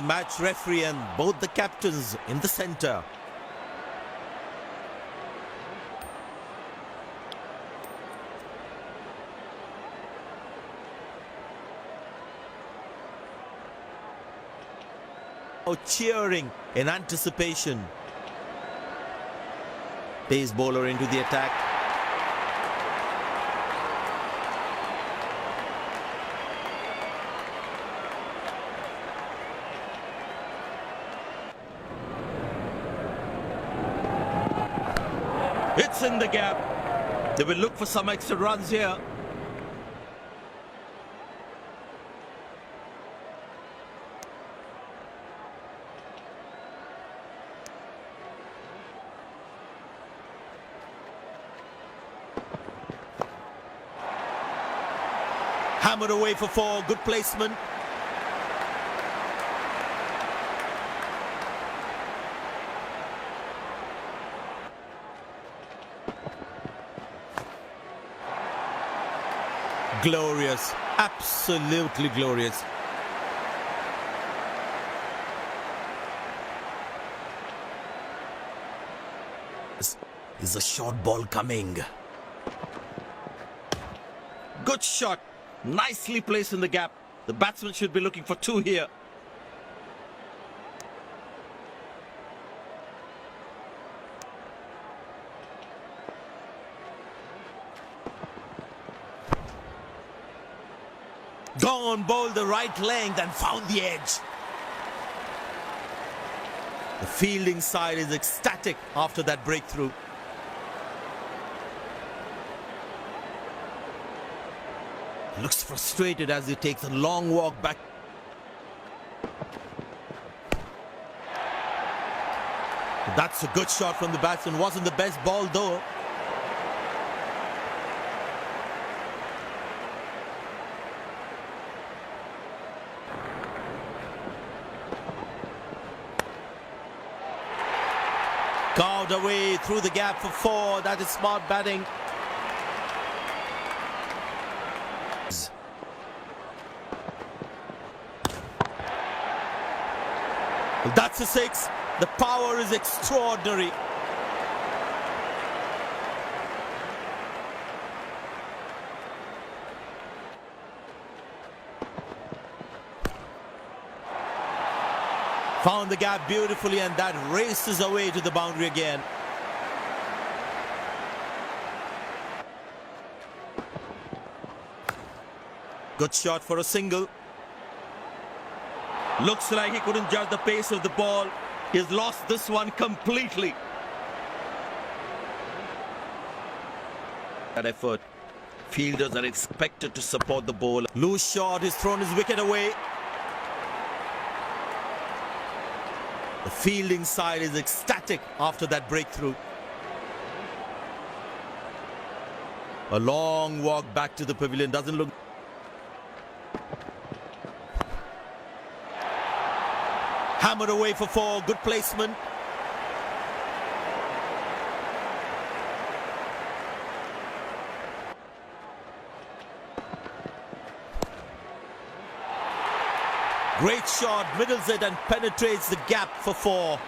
match referee and both the captains in the centre. Cheering in anticipation. Pace bowler into the attack. It's in the gap. They will look for some extra runs here. Hammered away for 4, good placement. Glorious, absolutely glorious. Is a short ball coming. Good shot. Nicely placed in the gap. The batsman should be looking for 2 here. Gone, bowled the right length and found the edge. The fielding side is ecstatic after that breakthrough. Looks frustrated as he takes a long walk back. That's a good shot from the batsman. Wasn't the best ball though. Carved away through the gap for 4. That is smart batting. That's a 6. The power is extraordinary. Found the gap beautifully and that races away to the boundary again. Good shot for a single. Looks like he couldn't judge the pace of the ball. He's lost this one completely. That effort. Fielders are expected to support the bowler. Loose shot, he's thrown his wicket away. The fielding side is ecstatic after that breakthrough. A long walk back to the pavilion. Doesn't look... Hammered away for 4. Good placement. Great shot, middles it and penetrates the gap for 4.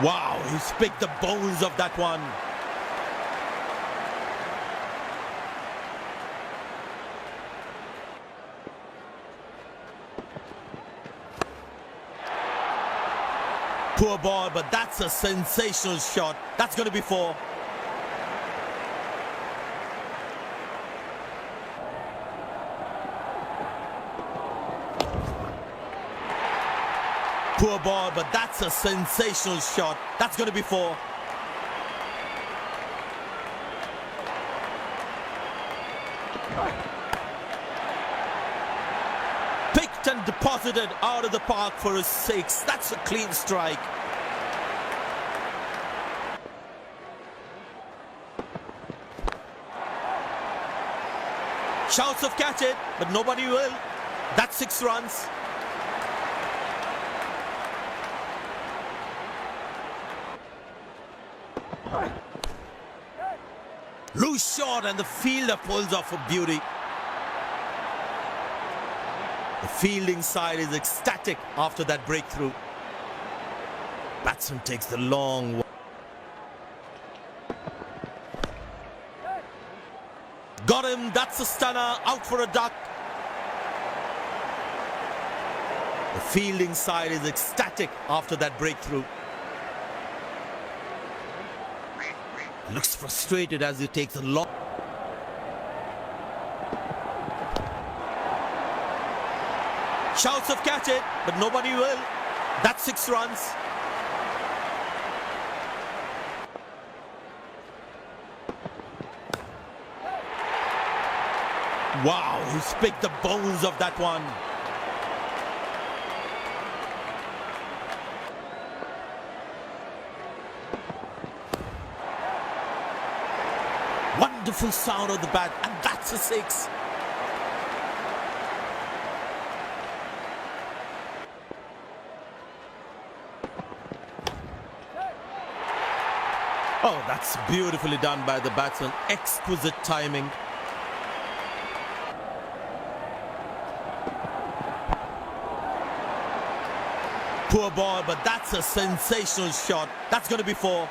Wow, he's picked the bones of that one. Poor ball, but that's a sensational shot. That's going to be 4. Poor ball, but that's a sensational shot. That's going to be 4. Picked and deposited out of the park for a 6. That's a clean strike. Shouts of catch it, but nobody will. That's 6 runs. Loose shot and the fielder pulls off a beauty. The fielding side is ecstatic after that breakthrough. Batsman takes the long one. Got him, that's a stunner, out for a duck. The fielding side is ecstatic after that breakthrough. Looks frustrated as he takes a long. Shouts of catch it, but nobody will. That's 6 runs. Wow, he's picked the bones of that one. Wonderful sound of the bat, and that's a 6. Oh, that's beautifully done by the batsman. Exquisite timing. Poor ball, but that's a sensational shot. That's going to be 4.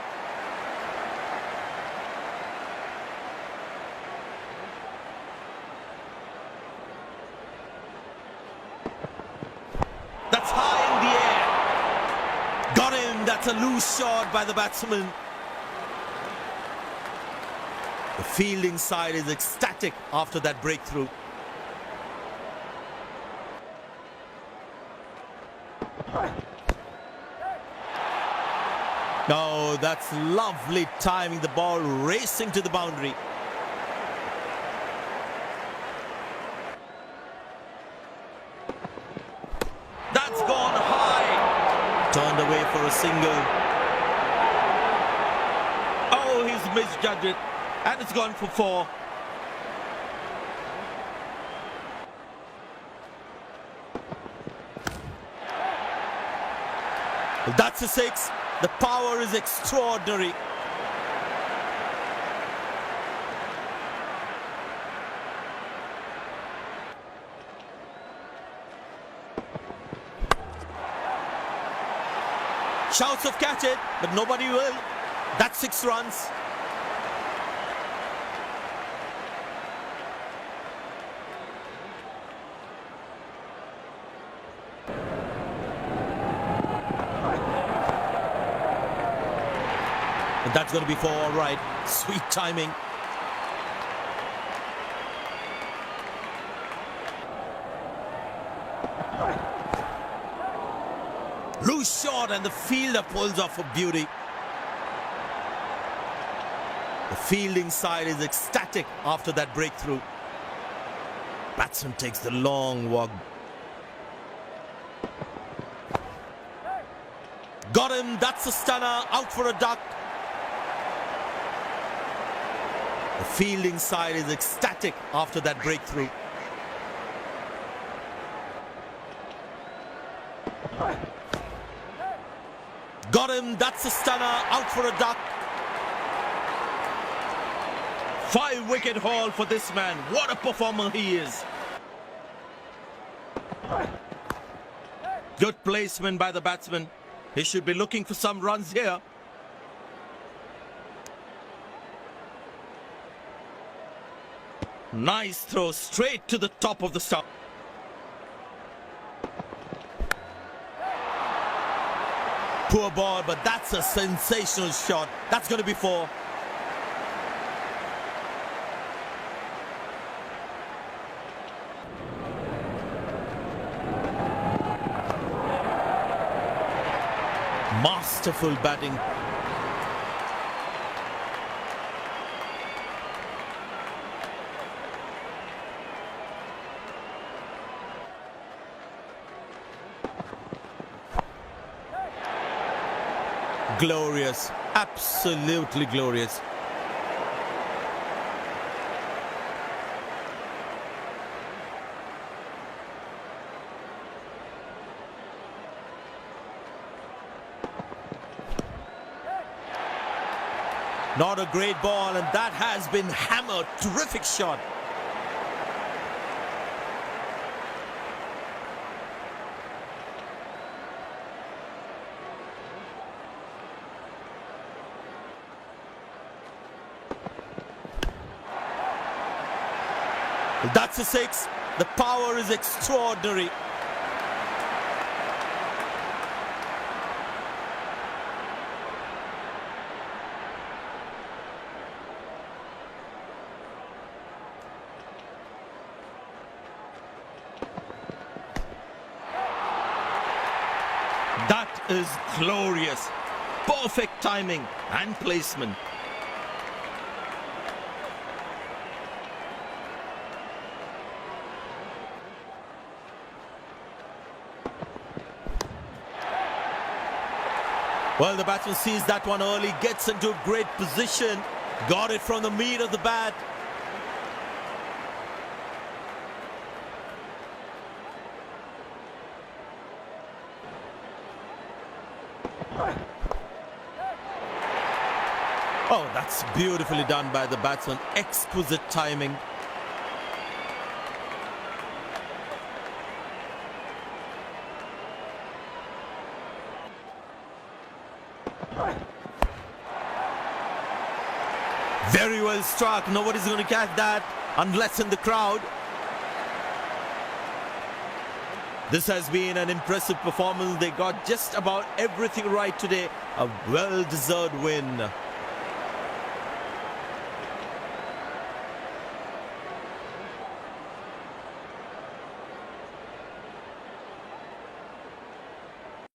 That's high in the air. Got him. That's a loose shot by the batsman. The fielding side is ecstatic after that breakthrough. No, that's lovely timing. The ball racing to the boundary. That's gone high. Turned away for a single. Oh, he's misjudged it. And it's gone for 4. That's a 6. The power is extraordinary. Shouts of catch it, but nobody will. That's 6 runs. And that's going to be 4, all right. Sweet timing. Loose shot and the fielder pulls off a beauty. The fielding side is ecstatic after that breakthrough. Batsman takes the long walk. Got him, that's a stunner, out for a duck. The fielding side is ecstatic after that breakthrough. Got him, that's a stunner, out for a duck. 5-wicket haul for this man. What a performer he is. Good placement by the batsman. He should be looking for some runs here. Nice throw straight to the top of the stump. Poor ball, but that's a sensational shot. That's going to be 4. Masterful batting. Glorious, absolutely glorious. Not a great ball, and that has been hammered. Terrific shot. That's a six. The power is extraordinary. That is glorious. Perfect timing and placement. Well, the batsman sees that one early, gets into a great position, got it from the meat of the bat. Oh, that's beautifully done by the batsman. Exquisite timing. Very well struck. Nobody's going to catch that unless in the crowd. This has been an impressive performance. They got just about everything right today. A well-deserved win.